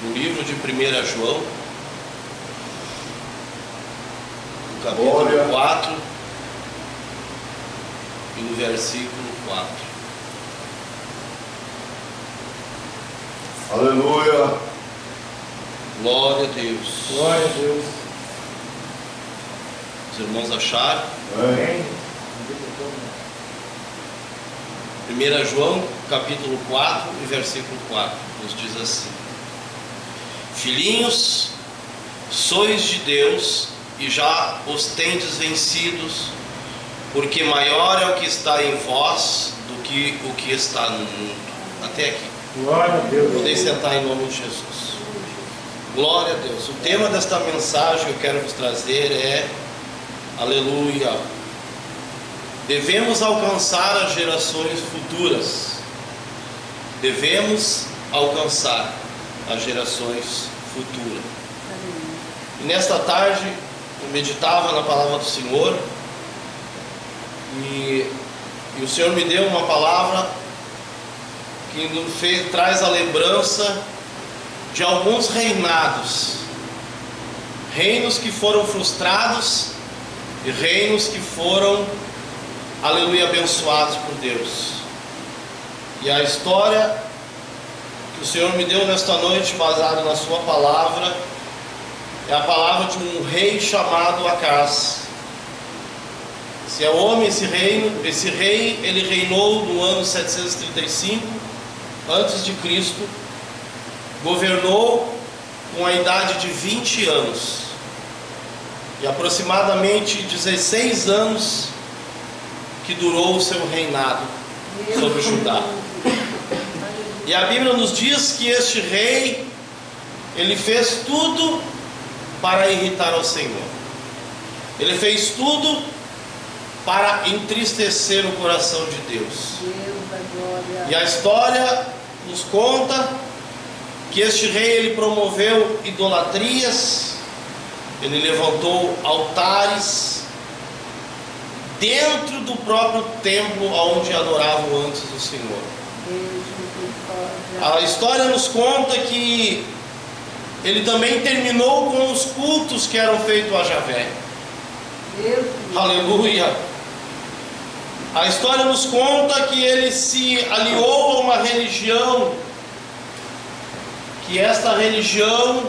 no livro de 1 João, no capítulo 4 e no versículo 4. Aleluia. Glória a Deus. Glória a Deus. Os irmãos acharam? Amém. 1 João, capítulo 4 e versículo 4, nos diz assim: Filhinhos, sois de Deus e já os tendes vencidos, porque maior é o que está em vós do que o que está no mundo. Até aqui. Glória a Deus. Podem sentar em nome de Jesus. Glória a Deus. O tema desta mensagem que eu quero vos trazer é Aleluia. Devemos alcançar as gerações futuras. Devemos alcançar as gerações futuras. E nesta tarde eu meditava na palavra do Senhor e o Senhor me deu uma palavra que nos traz a lembrança de alguns reinados, reinos que foram frustrados e reinos que foram, aleluia, abençoados por Deus. E a história que o Senhor me deu nesta noite, baseado na sua palavra, é a palavra de um rei chamado Acás. Se é homem esse rei, ele reinou no ano 735 antes de Cristo, governou com a idade de 20 anos e aproximadamente 16 anos que durou o seu reinado sobre Judá. E a Bíblia nos diz que este rei, ele fez tudo para irritar ao Senhor. Ele fez tudo para entristecer o coração de Deus. E a história nos conta que este rei, ele promoveu idolatrias, ele levantou altares dentro do próprio templo onde adoravam antes o Senhor. A história nos conta que ele também terminou com os cultos que eram feitos a Javé. Aleluia. A história nos conta que ele se aliou a uma religião, que esta religião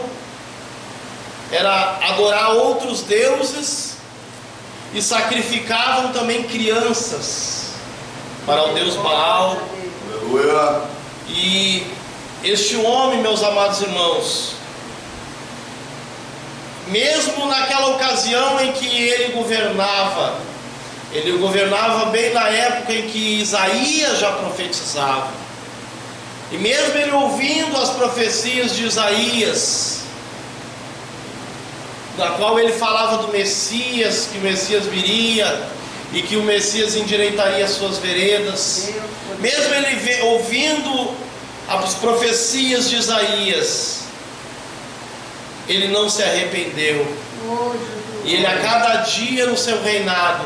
era adorar outros deuses e sacrificavam também crianças para o deus Baal. Aleluia. E este homem, meus amados irmãos, mesmo naquela ocasião em que ele governava bem na época em que Isaías já profetizava. E mesmo ele ouvindo as profecias de Isaías, da qual ele falava do Messias, que o Messias viria e que o Messias endireitaria as suas veredas, mesmo ele ouvindo as profecias de Isaías, ele não se arrependeu. E ele, a cada dia no seu reinado,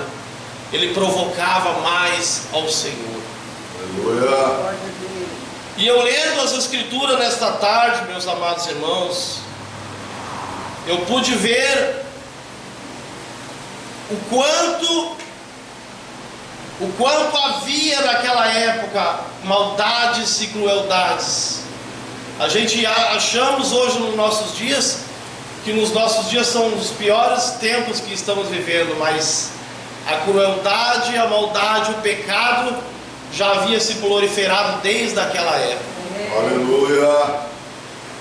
ele provocava mais ao Senhor. Aleluia. E eu lendo as Escrituras nesta tarde, meus amados irmãos, eu pude ver o quanto havia naquela época maldades e crueldades. A gente achamos hoje nos nossos dias que nos nossos dias são os piores tempos que estamos vivendo, mas a crueldade, a maldade, o pecado já havia se proliferado desde aquela época. Aleluia.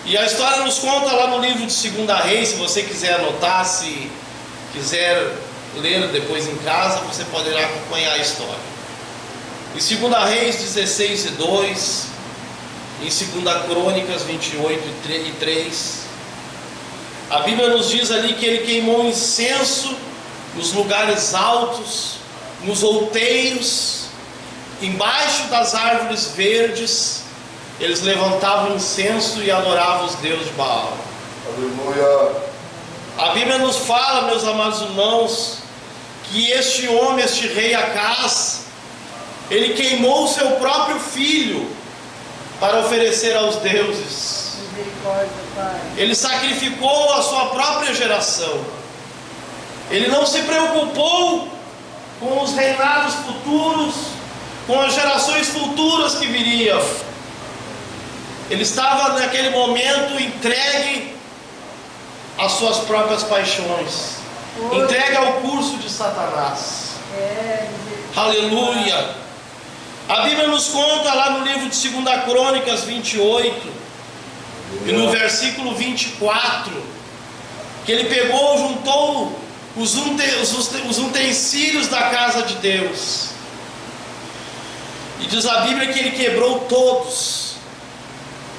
E a história nos conta lá no livro de 2 Reis. Se você quiser anotar, se quiser ler depois em casa, você poderá acompanhar a história. Em 2 Reis 16 e 2, em 2 Crônicas 28 e 3, a Bíblia nos diz ali que ele queimou incenso nos lugares altos, nos outeiros, embaixo das árvores verdes. Eles levantavam incenso e adoravam os deuses de Baal. Aleluia. A Bíblia nos fala, meus amados irmãos, que este homem, este rei Acás, ele queimou o seu próprio filho para oferecer aos deuses. Misericórdia, Pai. Ele sacrificou a sua própria geração. Ele não se preocupou com os reinados futuros, com as gerações futuras que viriam. Ele estava naquele momento entregue às suas próprias paixões, entregue ao curso de Satanás. Aleluia! A Bíblia nos conta lá no livro de 2 Crônicas 28, e no versículo 24, que ele pegou, juntou os utensílios da casa de Deus, e diz a Bíblia que ele quebrou todos,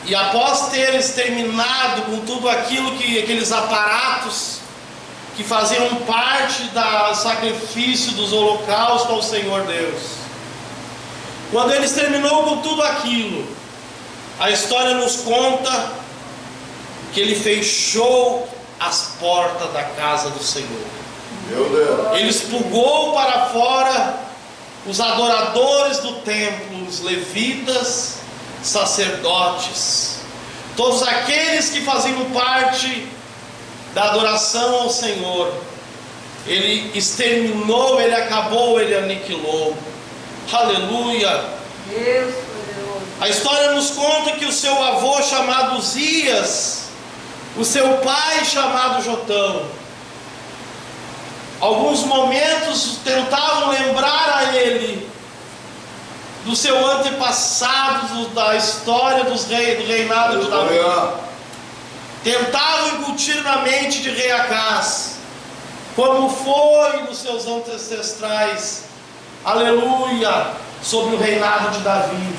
e após ter exterminado com tudo aquilo aqueles aparatos que faziam parte do sacrifício dos holocaustos ao Senhor Deus, quando ele exterminou com tudo aquilo, a história nos conta que ele fechou as portas da casa do Senhor. Meu Deus. Ele expulgou para fora os adoradores do templo, os levitas, sacerdotes, todos aqueles que faziam parte da adoração ao Senhor. Ele exterminou, ele acabou, ele aniquilou. Aleluia! Deus poderoso. A história nos conta que o seu avô chamado Uzias, o seu pai chamado Jotão, alguns momentos tentavam lembrar a ele do seu antepassado, da história do reinado de Davi. Tentavam incutir na mente de rei Acaz, como foi nos seus ancestrais, aleluia, sobre o reinado de Davi,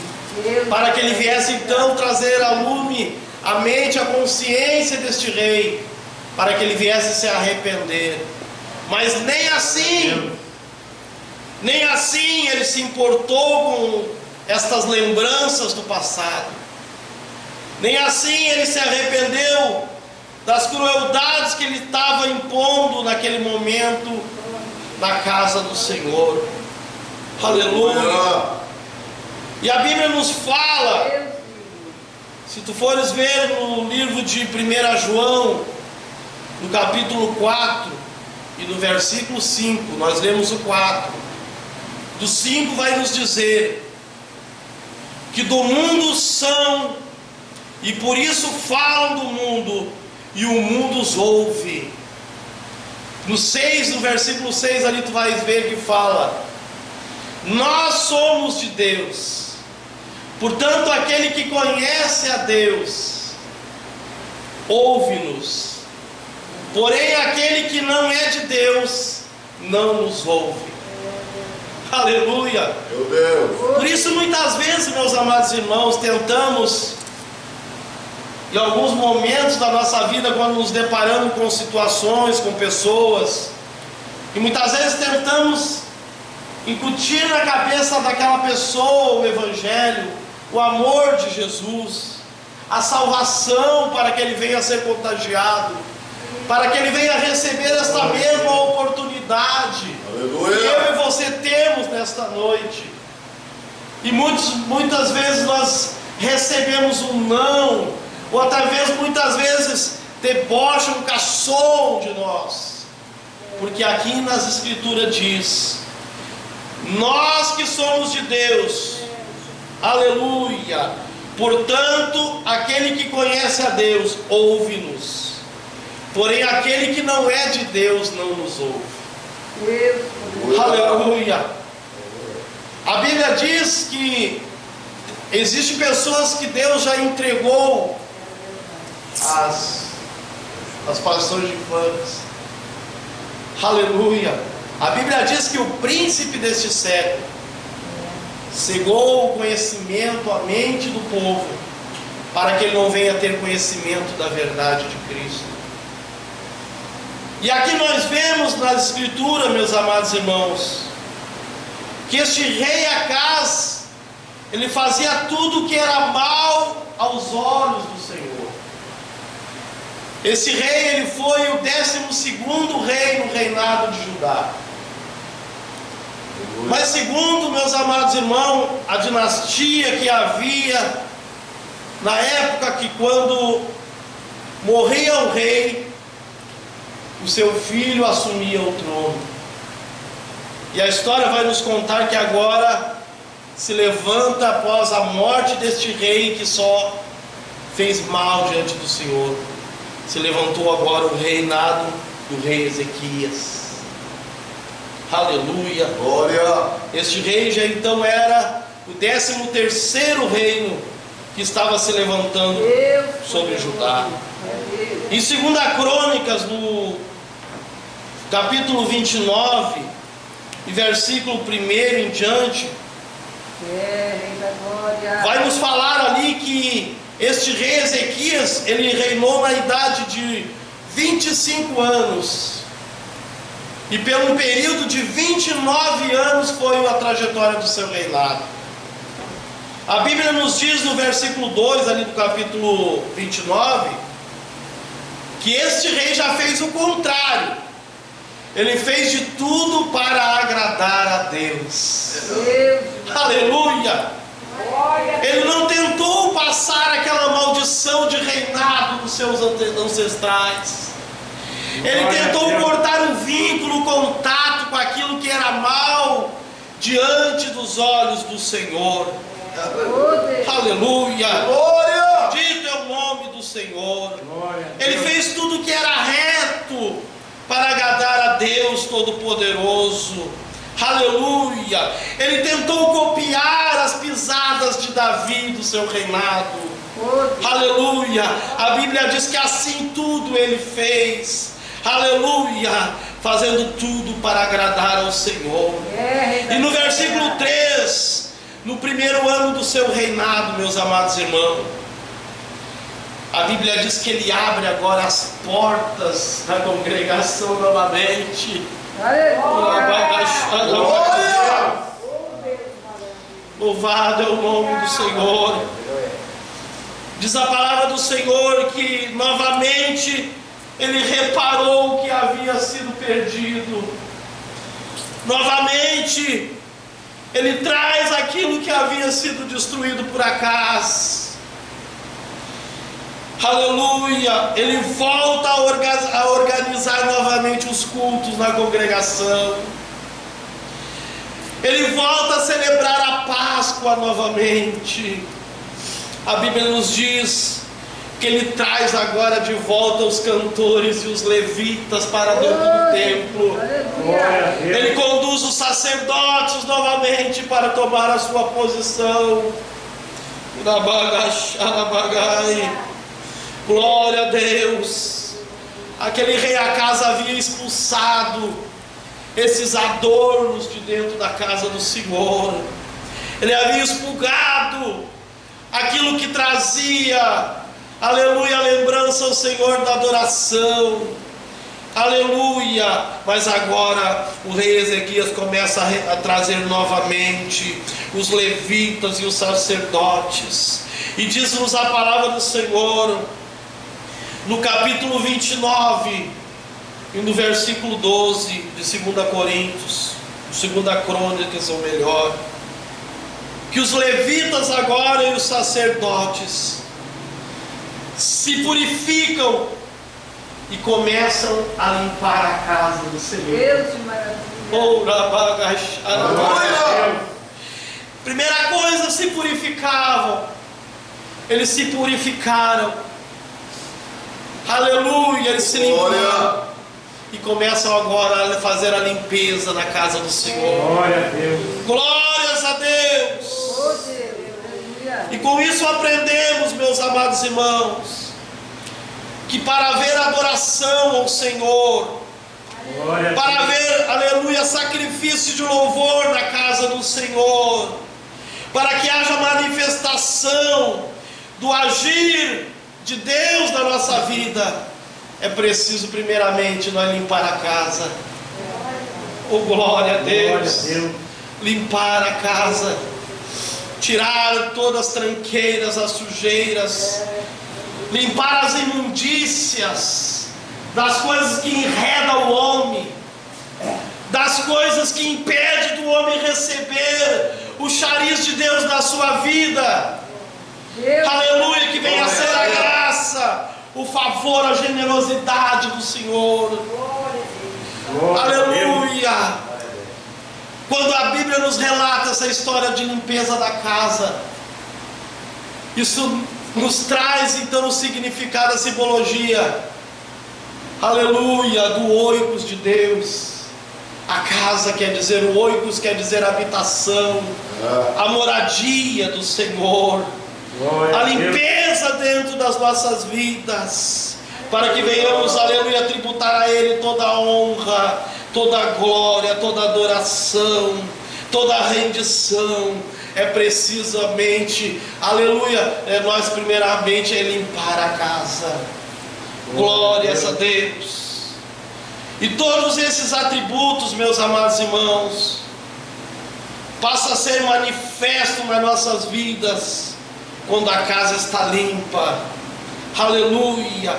para que ele viesse então trazer a lume, a mente, a consciência deste rei, para que ele viesse se arrepender. Mas nem assim ele se importou com estas lembranças do passado, nem assim ele se arrependeu das crueldades que ele estava impondo naquele momento na casa do Senhor. Aleluia! E a Bíblia nos fala, se tu fores ver no livro de 1 João, no capítulo 4 e no versículo 5, nós lemos o 4, do 5 vai nos dizer que do mundo são, e por isso falam do mundo, e o mundo os ouve. No 6, no versículo 6 ali tu vais ver que fala: nós somos de Deus, portanto aquele que conhece a Deus ouve-nos, porém aquele que não é de Deus não nos ouve. Aleluia! Meu Deus. Por isso muitas vezes, meus amados irmãos, tentamos, em alguns momentos da nossa vida, quando nos deparamos com situações, com pessoas, e muitas vezes tentamos incutir na cabeça daquela pessoa o Evangelho, o amor de Jesus, a salvação, para que ele venha a ser contagiado, para que ele venha a receber esta mesma oportunidade Aleluia. que eu e você temos nesta noite. E muitas vezes nós recebemos um não, ou até mesmo muitas vezes debocham, caçoam de nós, porque aqui nas Escrituras diz: nós que somos de Deus, aleluia, portanto aquele que conhece a Deus ouve-nos, porém aquele que não é de Deus não nos ouve. Aleluia. A Bíblia diz que existem pessoas que Deus já entregou as paixões de infância. Aleluia. A Bíblia diz que o príncipe deste século cegou o conhecimento, a mente do povo, para que ele não venha ter conhecimento da verdade de Cristo. E aqui nós vemos nas Escrituras, meus amados irmãos, que este rei Acaz, ele fazia tudo que era mal aos olhos do Senhor. Esse rei, ele foi o 12º rei no reinado de Judá. Mas segundo, meus amados irmãos, a dinastia que havia na época que quando morria o rei, o seu filho assumia o trono. E a história vai nos contar que agora se levanta após a morte deste rei que só fez mal diante do Senhor. Se levantou agora o reinado do rei Ezequias. Aleluia. Glória. Este rei já então era o 13º reino que estava se levantando sobre Judá. Em 2 Crônicas, no capítulo 29, e versículo 1 em diante, vai nos falar ali que este rei Ezequias, ele reinou na idade de 25 anos. E pelo período de 29 anos foi a trajetória do seu reinado. A Bíblia nos diz no versículo 2 ali do capítulo 29, que este rei já fez o contrário. Ele fez de tudo para agradar a Deus. Aleluia! Ele não tentou passar aquela maldição de reinado dos seus ancestrais. Ele tentou cortar o vínculo, o contato com aquilo que era mal diante dos olhos do Senhor. Aleluia! Glória! Dito é o nome do Senhor. Ele fez tudo que era reto para agradar a Deus Todo-Poderoso. Aleluia! Ele tentou copiar as pisadas de Davi do seu reinado. Aleluia! A Bíblia diz que assim tudo ele fez. Aleluia! Fazendo tudo para agradar ao Senhor. E no versículo 3, no primeiro ano do seu reinado, meus amados irmãos, a Bíblia diz que ele abre agora as portas da congregação novamente. Glória! Louvado é o nome do Senhor. Diz a palavra do Senhor que novamente ele reparou o que havia sido perdido. Novamente ele traz aquilo que havia sido destruído por acaso. Aleluia! Ele volta a organizar novamente os cultos na congregação. Ele volta a celebrar a Páscoa novamente. A Bíblia nos diz que ele traz agora de volta os cantores e os levitas para dentro do templo. Ele conduz os sacerdotes novamente para tomar a sua posição. Glória a Deus. Aquele rei Acas havia expulsado esses adornos de dentro da casa do Senhor. Ele havia expurgado aquilo que trazia, aleluia, a lembrança ao Senhor da adoração. Aleluia. Mas agora o rei Ezequias começa a trazer novamente os levitas e os sacerdotes. E diz-nos a palavra do Senhor no capítulo 29 e no versículo 12 de 2 Coríntios, 2 Crônicas ou melhor, que os levitas agora e os sacerdotes se purificam e começam a limpar a casa do Senhor. Deus de maravilha. Primeira coisa, se purificavam. Eles se purificaram. Aleluia, eles se limparam. E começam agora a fazer a limpeza na casa do Senhor. Glória a Deus. Glórias a Deus. E com isso aprendemos, meus amados irmãos, que para haver adoração ao Senhor, para haver, aleluia, sacrifício de louvor na casa do Senhor, para que haja manifestação do agir de Deus na nossa vida, é preciso primeiramente nós limpar a casa. Oh, glória a Deus. Limpar a casa, tirar todas as tranqueiras, as sujeiras, limpar as imundícias das coisas que enredam o homem, das coisas que impedem do homem receber o chariz de Deus na sua vida. Aleluia, que venha a ser a graça, o favor, a generosidade do Senhor. Aleluia. Quando a Bíblia nos relata essa história de limpeza da casa, isso nos traz então o significado, a simbologia, aleluia, do oikos de Deus. A casa quer dizer, o oikos quer dizer habitação, a moradia do Senhor, a limpeza dentro das nossas vidas, para que venhamos, aleluia, tributar a Ele toda a honra, toda a glória, toda a adoração, toda a rendição. É precisamente, aleluia, nós primeiramente é limpar a casa. Glórias a Deus. E todos esses atributos, meus amados irmãos, passa a ser manifesto nas nossas vidas quando a casa está limpa. Aleluia.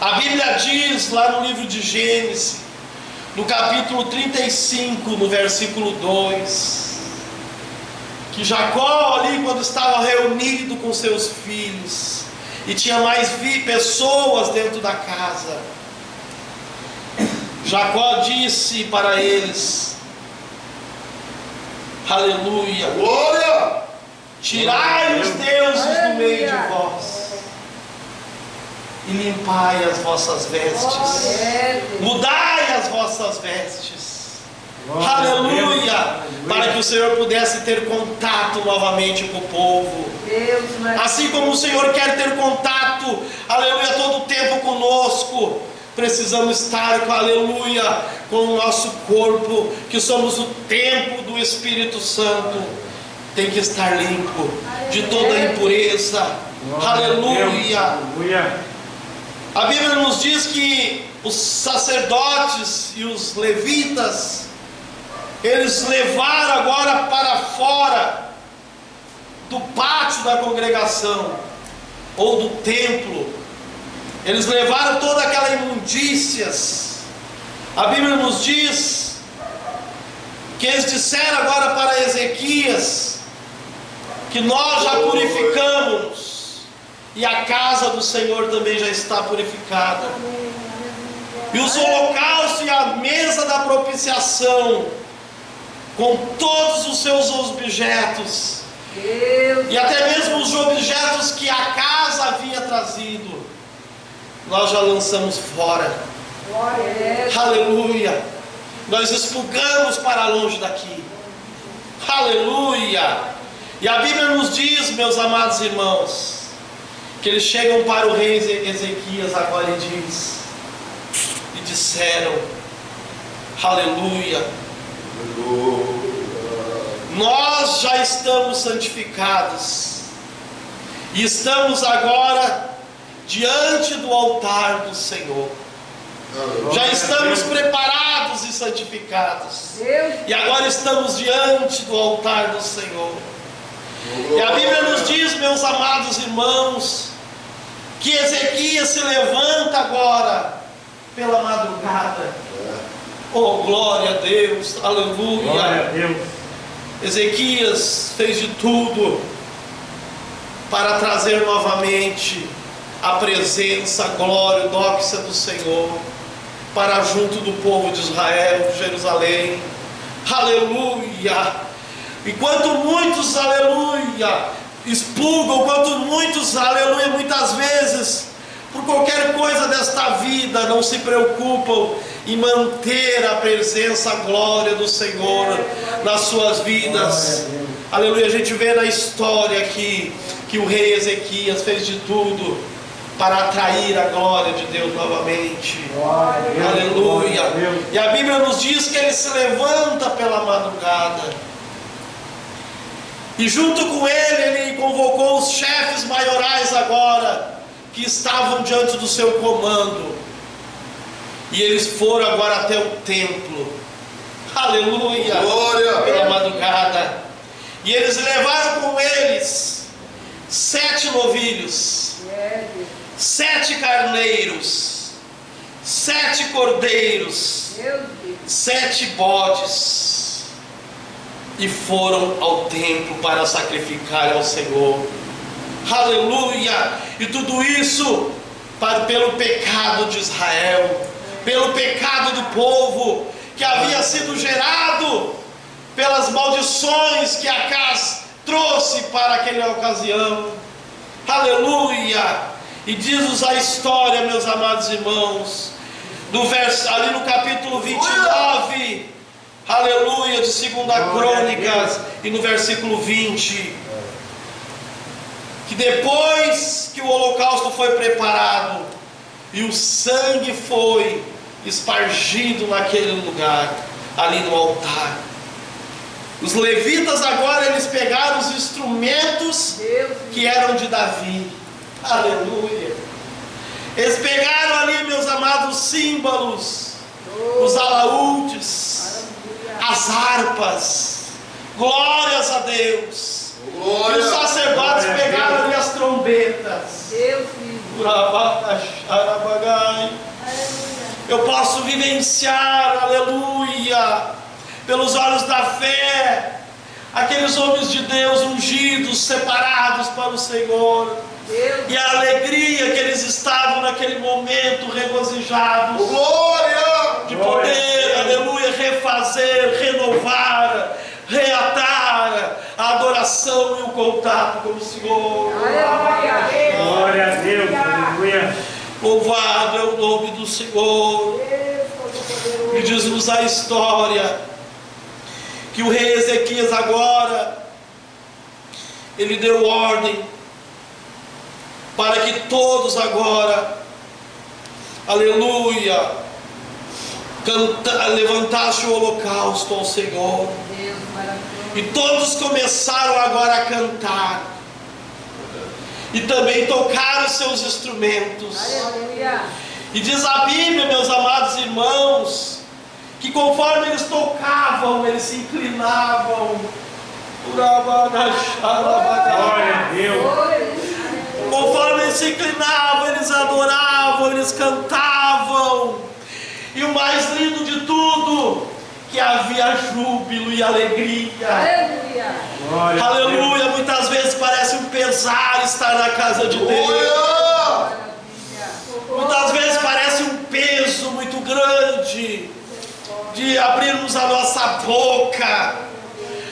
A Bíblia diz lá no livro de Gênesis, no capítulo 35, no versículo 2, que Jacó ali, quando estava reunido com seus filhos, e tinha mais pessoas dentro da casa, Jacó disse para eles, aleluia, Glória! tirai os deuses do meio de vós e limpai as vossas vestes, mudai as vossas vestes, aleluia, para que o Senhor pudesse ter contato novamente com o povo, assim como o Senhor quer ter contato, aleluia, todo o tempo conosco. Precisamos estar com, aleluia, com o nosso corpo, que somos o templo do Espírito Santo, tem que estar limpo de toda impureza, aleluia. A Bíblia nos diz que os sacerdotes e os levitas, eles levaram agora para fora do pátio da congregação, ou do templo, eles levaram toda aquela imundícias. A Bíblia nos diz que eles disseram agora para Ezequias que nós já purificamos e a casa do Senhor também já está purificada. E os holocaustos e a mesa da propiciação, com todos os seus objetos, e até mesmo os objetos que a casa havia trazido, nós já lançamos fora. Aleluia. Nós expulgamos para longe daqui. Aleluia. E a Bíblia nos diz, meus amados irmãos, que eles chegam para o rei Ezequias agora e disseram, aleluia, nós já estamos santificados e estamos agora diante do altar do Senhor. Já estamos preparados e santificados, e agora estamos diante do altar do Senhor. E a Bíblia nos diz, meus amados irmãos, que Ezequias se levanta agora pela madrugada. Oh, glória a Deus, aleluia. Glória a Deus. Ezequias fez de tudo para trazer novamente a presença, a glória, o doxa do Senhor para junto do povo de Israel, de Jerusalém. Aleluia. Enquanto muitos, aleluia, expurgam, quanto muitos, aleluia, muitas vezes, por qualquer coisa desta vida, não se preocupam em manter a presença, a glória do Senhor nas suas vidas. Aleluia. A gente vê na história aqui que o rei Ezequias fez de tudo para atrair a glória de Deus novamente. Aleluia. E a Bíblia nos diz que ele se levanta pela madrugada, e junto com ele convocou os chefes maiorais agora, que estavam diante do seu comando, e eles foram agora até o templo. Aleluia. Glória. Pela madrugada, e eles levaram com eles 7 novilhos, 7 carneiros, 7 cordeiros, 7 bodes, e foram ao templo para sacrificar ao Senhor. Aleluia. E tudo isso pelo pecado de Israel, pelo pecado do povo que havia sido gerado pelas maldições que Acás trouxe para aquela ocasião. Aleluia. E diz-nos a história, meus amados irmãos, ali no capítulo 29, aleluia, de 2 Crônicas, e no versículo 20, que depois que o holocausto foi preparado e o sangue foi espargido naquele lugar, ali no altar, os levitas agora eles pegaram os instrumentos que eram de Davi. Aleluia. Eles pegaram ali, meus amados, símbolos, os alaúdes, as harpas. Glórias a Deus. Glória. E os sacerdotes Glória a pegaram ali as trombetas. Eu posso vivenciar, aleluia, pelos olhos da fé, aqueles homens de Deus ungidos, separados para o Senhor, e a alegria que eles estavam naquele momento, regozijados, Glória. de poder, aleluia, refazer, renovar, reatar a adoração e o contato com o Senhor. Glória a Deus. Aleluia. Louvado é o nome do Senhor. E diz-nos a história que o rei Ezequias agora, ele deu ordem para que todos agora, aleluia, levantassem o holocausto ao Senhor. E todos começaram agora a cantar, e também tocar os seus instrumentos. E diz a Bíblia, meus amados irmãos, que conforme eles tocavam, eles se inclinavam. Glória a Deus. Conforme eles se inclinavam, eles adoravam, eles cantavam. E o mais lindo de tudo, que havia júbilo e alegria. Glória a Aleluia. Muitas vezes parece um pesar estar na casa de Deus. Glória. Muitas vezes parece um peso muito grande de abrirmos a nossa boca,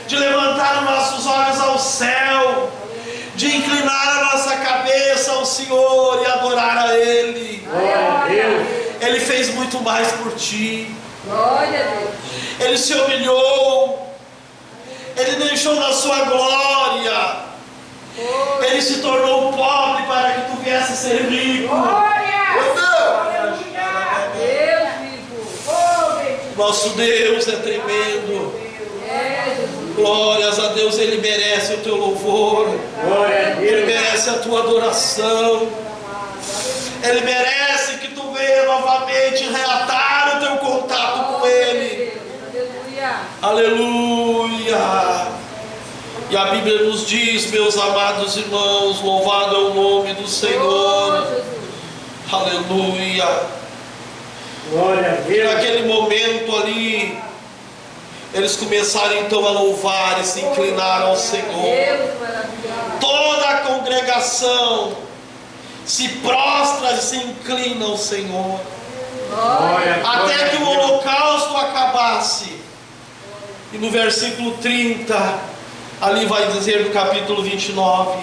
de levantar os nossos olhos ao céu, de inclinar a nossa cabeça ao Senhor e adorar a Ele. Glória a Deus. Ele fez muito mais por ti. Glória a Deus. Ele se humilhou. Ele deixou na sua glória. Ele se tornou pobre para que tu viesse a ser rico. Meu Deus. Deus vivo. Nosso Deus é tremendo. Jesus. Glórias a Deus, Ele merece o teu louvor. Glória a Ele Deus. merece a tua adoração. Ele merece que tu venha novamente reatar o teu contato com Ele. Aleluia. Aleluia. E a Bíblia nos diz, meus amados irmãos, louvado é o nome do Senhor. Aleluia. Glória a E Deus. naquele momento ali, eles começaram então a louvar e se inclinar ao Senhor. Deus maravilhoso. Toda a congregação se prostra e se inclina ao Senhor, Glória, até que o glória a Deus. holocausto acabasse. E no versículo 30, ali vai dizer no capítulo 29,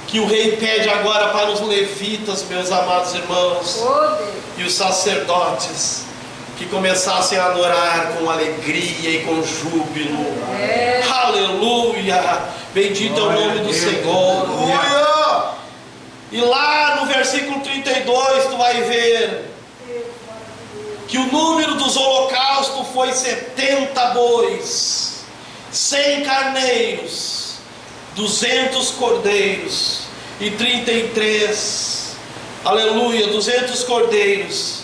que o rei pede agora para os levitas, meus amados irmãos, e os sacerdotes, que começassem a adorar com alegria e com júbilo. Aleluia! Bendito é o nome do Senhor. Glória. E lá no versículo 32 tu vai ver que o número dos holocaustos foi 70 bois, 100 carneiros, 200 cordeiros e 33, aleluia, 200 cordeiros.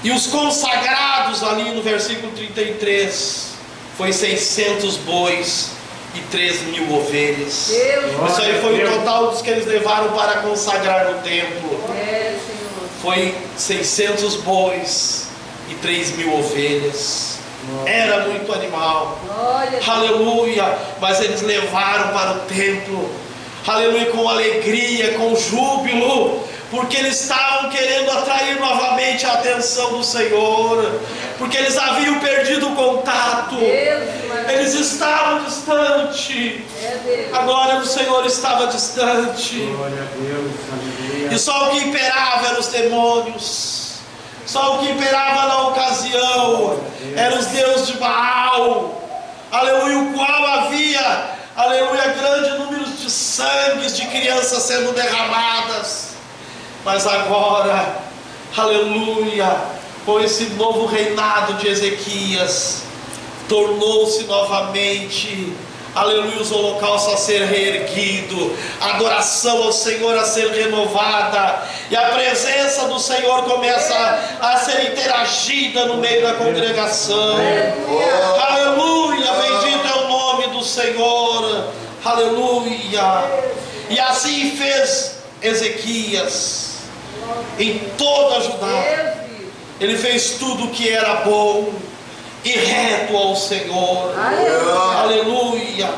E os consagrados ali no versículo 33 foi 600 bois e 3.000 ovelhas. Isso aí foi o total dos que eles levaram para consagrar no templo. Foi 600 bois e 3.000 ovelhas. Era muito animal. Aleluia. Mas eles levaram para o templo aleluia, com alegria, com júbilo, porque eles estavam querendo atrair novamente a atenção do Senhor, porque eles haviam perdido o contato, eles estavam distantes, a glória do Senhor estava distante, Glória a Deus, aleluia. e só o que imperava eram os demônios, só o que imperava na ocasião eram os deuses de Baal, aleluia, o qual havia, aleluia, grande número de sangues de crianças sendo derramadas. Mas agora, aleluia, com esse novo reinado de Ezequias, tornou-se novamente, aleluia, os holocaustos a ser reerguido, a adoração ao Senhor a ser renovada, e a presença do Senhor começa a ser interagida no meio da congregação. Aleluia, bendito é o nome do Senhor, aleluia. E assim fez Ezequias em toda Judá. Ele fez tudo o que era bom e reto ao Senhor. Aleluia.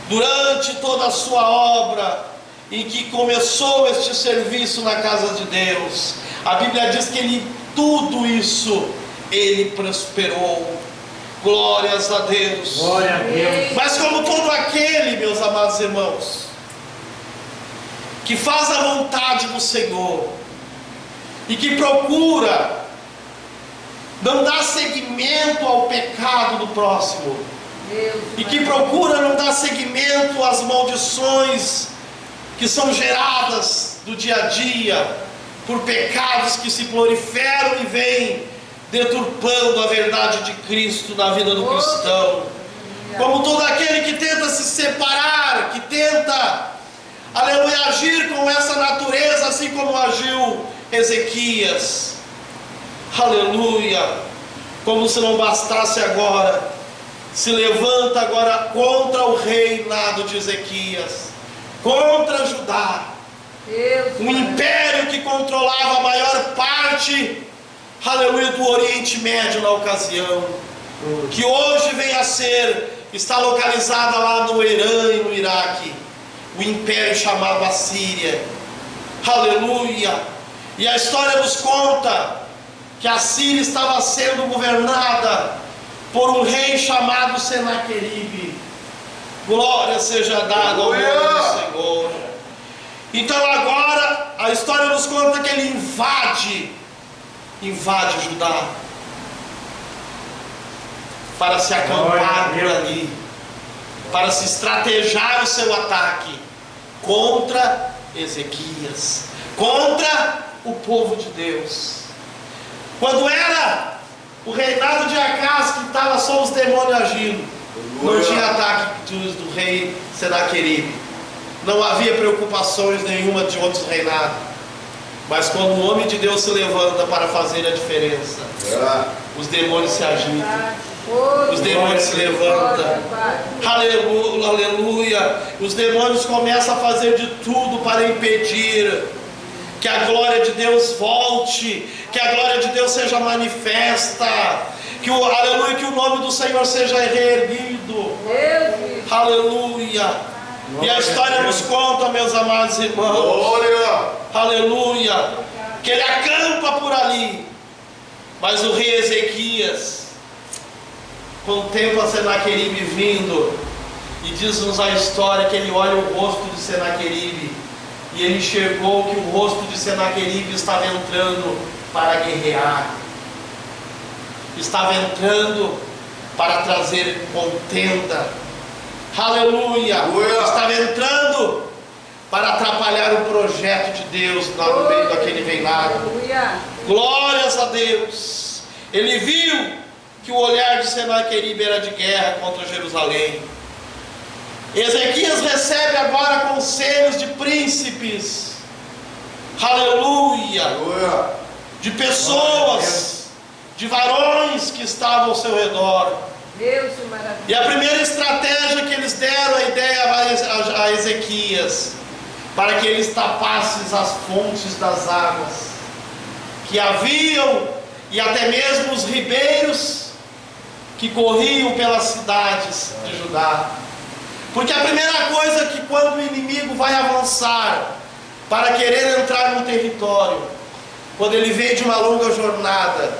Durante toda a sua obra, em que começou este serviço na casa de Deus, a Bíblia diz que ele, tudo isso, ele prosperou. Glórias a Deus. Glória a Deus. Mas como todo aquele, meus amados irmãos, que faz a vontade do Senhor e que procura não dar seguimento ao pecado do próximo, e que procura não dar seguimento às maldições que são geradas do dia a dia por pecados que se proliferam e vêm deturpando a verdade de Cristo na vida do cristão, como todo aquele que tenta se separar, que tenta, aleluia, agir com essa natureza, assim como agiu Ezequias, aleluia, como se não bastasse agora, se levanta agora contra o reinado de Ezequias, contra Judá, um império que controlava a maior parte, aleluia, do Oriente Médio na ocasião, que hoje vem a ser, está localizada lá no Irã e no Iraque, o império chamado Assíria, aleluia. E a história nos conta que a Síria estava sendo governada por um rei chamado Senaqueribe. Glória seja dada ao nome do Senhor. Então agora a história nos conta que ele invade Judá para se acampar por ali, para se estrategiar o seu ataque contra Ezequias, contra o povo de Deus. Quando era o reinado de Acaz, que estava só os demônios agindo, não tinha ataque do rei Senaqueribe, não havia preocupações nenhuma de outros reinados. Mas quando o homem de Deus se levanta para fazer a diferença, os demônios se agitam, os demônios se levantam, aleluia, aleluia. Os demônios começam a fazer de tudo para impedir que a glória de Deus volte, que a glória de Deus seja manifesta, que o, aleluia, que o nome do Senhor seja reerguido, aleluia. E a história nos conta, meus amados irmãos, glória, aleluia, que ele acampa por ali, mas o rei Ezequias contempla Senaqueribe vindo, e diz-nos a história que ele olha o rosto de Senaqueribe, e ele enxergou que o rosto de Senaqueribe estava entrando para guerrear, estava entrando para trazer contenda, aleluia, estava entrando para atrapalhar o projeto de Deus lá no meio daquele reinado. Glórias a Deus. Ele viu que o olhar de Senaqueribe era de guerra contra Jerusalém. Ezequias recebe agora conselhos de príncipes, aleluia, de pessoas, de varões que estavam ao seu redor. E a primeira estratégia que eles deram a ideia a Ezequias, para que eles tapassem as fontes das águas que haviam, e até mesmo os ribeiros que corriam pelas cidades de Judá, Porque a primeira coisa que quando o inimigo vai avançar para querer entrar num território, quando ele vem de uma longa jornada,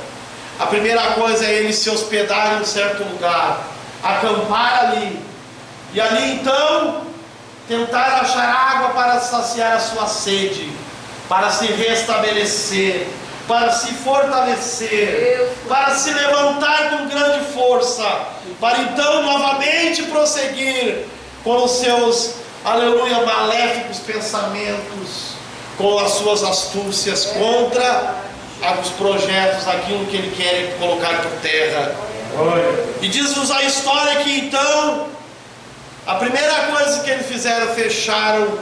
a primeira coisa é ele se hospedar em um certo lugar, acampar ali, e ali então tentar achar água para saciar a sua sede, para se restabelecer, para se fortalecer, para se levantar com grande força, para então novamente prosseguir com os seus, aleluia, maléficos pensamentos, com as suas astúcias contra os projetos, aquilo que ele quer colocar por terra. E diz-nos a história que então a primeira coisa que eles fizeram, fecharam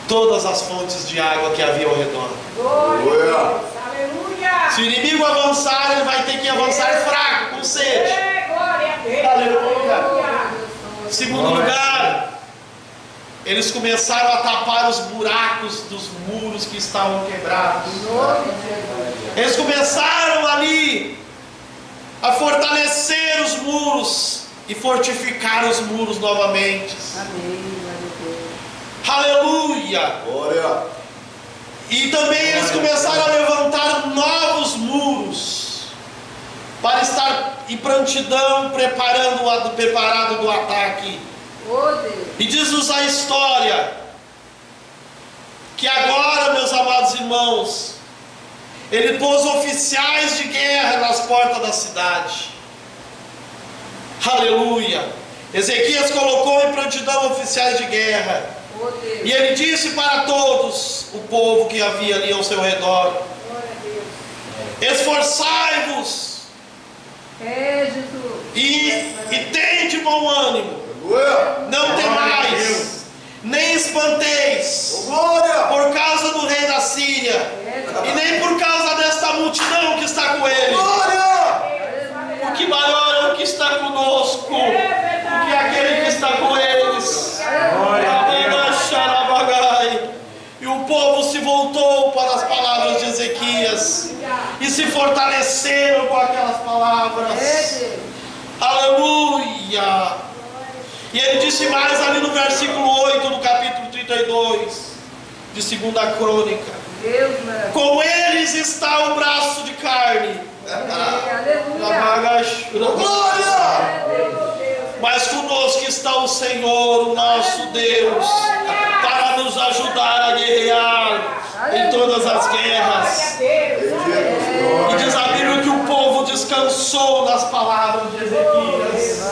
todas as fontes de água que havia ao redor. Aleluia. Se o inimigo avançar, ele vai ter que avançar fraco, com sede. Aleluia. Segundo lugar, eles começaram a tapar os buracos dos muros que estavam quebrados. Eles começaram ali a fortalecer os muros e fortificar os muros novamente. Aleluia. Glória. E também eles começaram a levantar novos muros para estar em prontidão, preparado do ataque. E diz-nos a história que agora, meus amados irmãos, ele pôs oficiais de guerra nas portas da cidade. Aleluia. Ezequias colocou em prontidão oficiais de guerra. E ele disse para todos o povo que havia ali ao seu redor: esforçai-vos e tende bom ânimo. Não temais, nem espanteis por causa do rei da Síria, e nem por causa desta multidão que está com ele. O que maior é o que está conosco do que aquele que está com eles. E o povo se voltou para as palavras de Ezequias e se fortaleceram com aquelas palavras. Aleluia. E ele disse mais ali no versículo 8 do capítulo 32 de 2 Crônica: com eles está o braço de carne, mas conosco está o Senhor, o nosso Deus, para nos ajudar a guerrear em todas as guerras. E diz a Bíblia que o povo descansou nas palavras de Ezequias.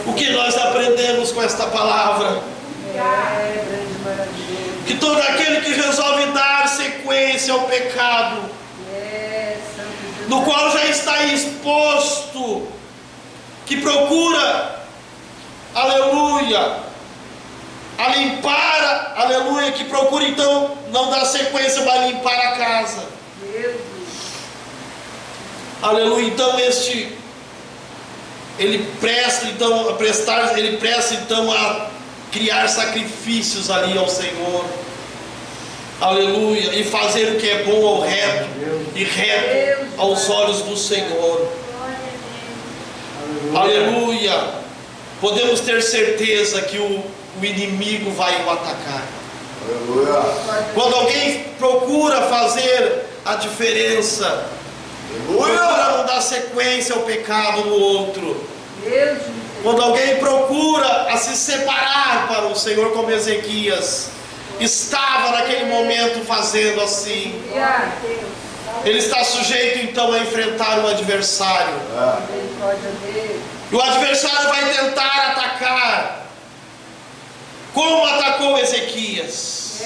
O que nós aprendemos com esta palavra? Que todo aquele que resolve dar sequência ao pecado, no qual já está exposto, que procura, aleluia, a limpar, aleluia, que procura então não dar sequência, mas limpar a casa. Aleluia. Então ele presta então a criar sacrifícios ali ao Senhor. Aleluia. E fazer o que é bom ao reto e reto aos olhos do Senhor. Aleluia. Podemos ter certeza que o inimigo vai o atacar. Aleluia. Quando alguém procura fazer a diferença, procura não dar sequência ao pecado no outro, quando alguém procura a se separar para o Senhor, como Ezequias estava naquele momento fazendo assim, ele está sujeito então a enfrentar o adversário. E o adversário vai tentar atacar, como atacou Ezequias.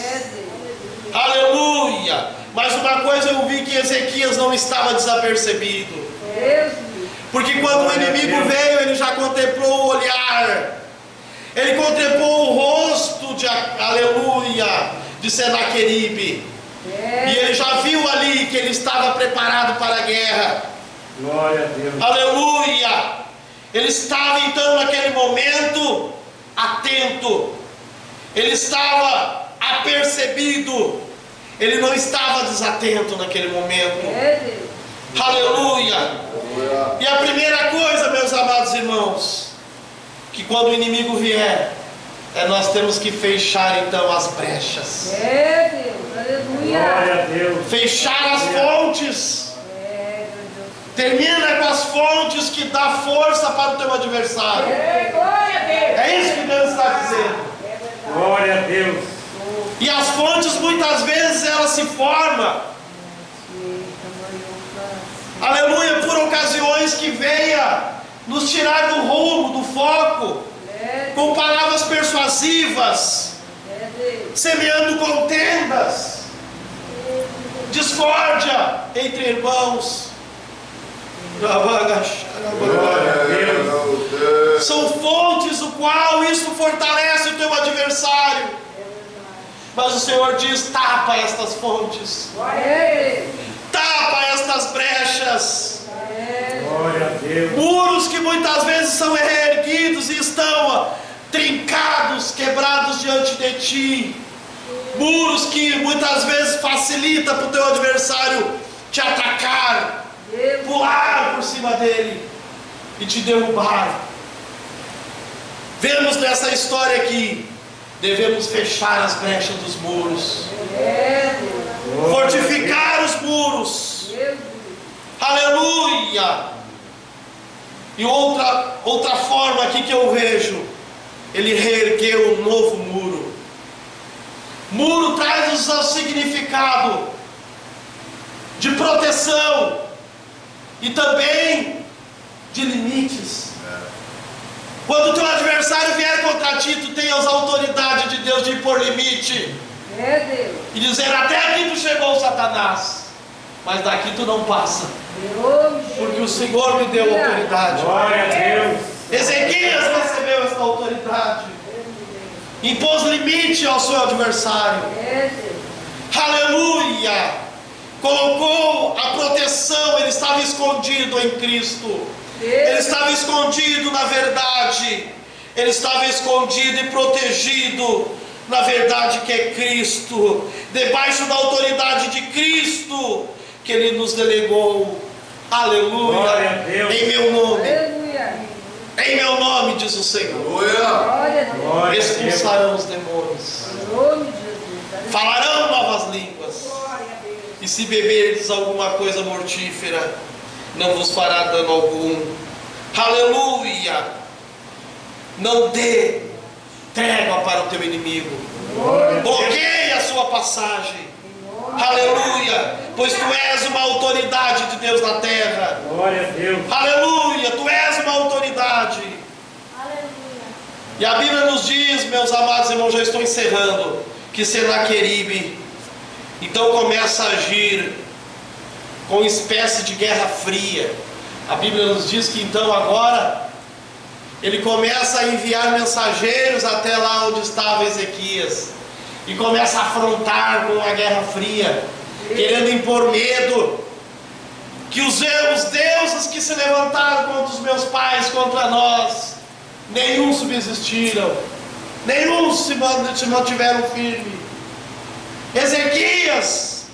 Aleluia. Mas uma coisa eu vi, que Ezequias não estava desapercebido, porque quando o inimigo veio, ele já contemplou o olhar, ele contemplou o rosto de, aleluia, de Senaqueribe, e ele já viu ali que ele estava preparado para a guerra. Glória a Deus. Aleluia. Ele estava então naquele momento atento, ele estava apercebido, ele não estava desatento naquele momento. Aleluia. E a primeira coisa, meus amados irmãos, que quando o inimigo vier, nós temos que fechar então as brechas. Deus, aleluia. Glória a Deus. Fechar as fontes. Termina com as fontes que dá força para o teu adversário. Glória a Deus. É isso que Deus está dizendo. Glória a Deus. E as fontes muitas vezes elas se formam, aleluia, por ocasiões que venha nos tirar do rumo, do foco, com palavras persuasivas, semeando contendas, discórdia entre irmãos. Glória a Deus. São fontes o qual isso fortalece o teu adversário. Mas o Senhor diz: tapa estas fontes, tapa estas brechas. Glória a Deus. Muros que muitas vezes são reerguidos e estão trincados, quebrados diante de ti. Muros que muitas vezes facilita para o teu adversário te atacar, pular por cima dele e te derrubar. Vemos nessa história que devemos fechar as brechas dos muros, fortificar os muros. Aleluia! E outra forma aqui que eu vejo, ele reergueu um novo muro. Muro traz o significado de proteção e também de limites. Quando o teu adversário vier contra ti, tu tenhas a autoridade de Deus de impor limite e dizer: até aqui tu chegou, Satanás, mas daqui tu não passa, porque o Senhor me deu autoridade. Glória a Deus. Ezequias recebeu essa autoridade, impôs limite ao seu adversário. Aleluia! Colocou a proteção. Ele estava escondido em Cristo, ele estava escondido na verdade, ele estava escondido e protegido na verdade que é Cristo, debaixo da autoridade de Cristo que Ele nos delegou. Aleluia! Glória a Deus. Em meu nome, em meu nome, diz o Senhor, Glória a Deus. expulsarão os demônios, falarão novas línguas, e se beberdes alguma coisa mortífera, não vos fará dano algum. Aleluia! Não dê trégua para o teu inimigo, bloqueie a sua passagem. Aleluia! Pois tu és uma autoridade de Deus na terra. Glória a Deus. Aleluia! Tu és uma autoridade. E a Bíblia nos diz, meus amados irmãos, já estou encerrando, que Senaqueribe então começa a agir com espécie de guerra fria. A Bíblia nos diz que então agora ele começa a enviar mensageiros até lá onde estava Ezequias e começa a afrontar com a guerra fria, querendo impor medo, que os deuses que se levantaram contra os meus pais, contra nós, nenhum subsistiram, nenhum se mantiveram firme. Ezequias,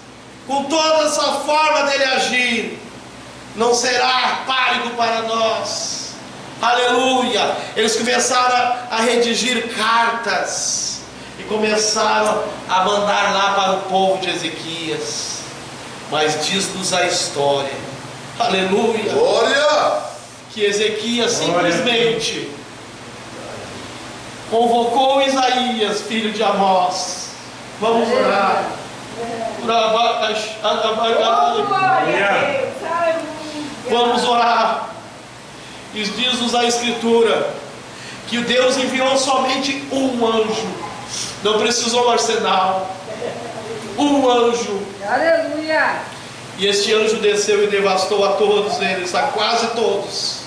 com toda essa forma dele agir, não será pálido para nós. Aleluia! Eles começaram a redigir cartas e começaram a mandar lá para o povo de Ezequias. Mas diz-nos a história, aleluia, Glória! que Ezequias simplesmente convocou Isaías, filho de Amós. Vamos orar. Vamos orar. E diz-nos a Escritura que Deus enviou somente um anjo, não precisou um arsenal, um anjo. Aleluia! E este anjo desceu e devastou a todos eles, a quase todos.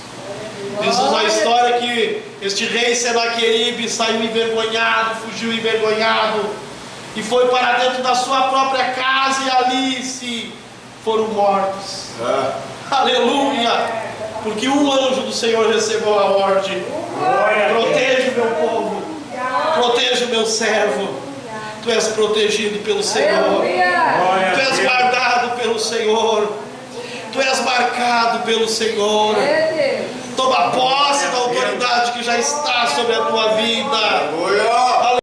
Diz-nos a história que este rei Senaqueribe saiu envergonhado, fugiu envergonhado e foi para dentro da sua própria casa, e ali se foram mortos. Aleluia! Porque um anjo do Senhor recebeu a ordem: proteja o meu povo, proteja o meu servo. Tu és protegido pelo Senhor, tu és guardado pelo Senhor. Tu és marcado pelo Senhor. É Deus. Toma posse da autoridade que já está sobre a tua vida. Aleluia.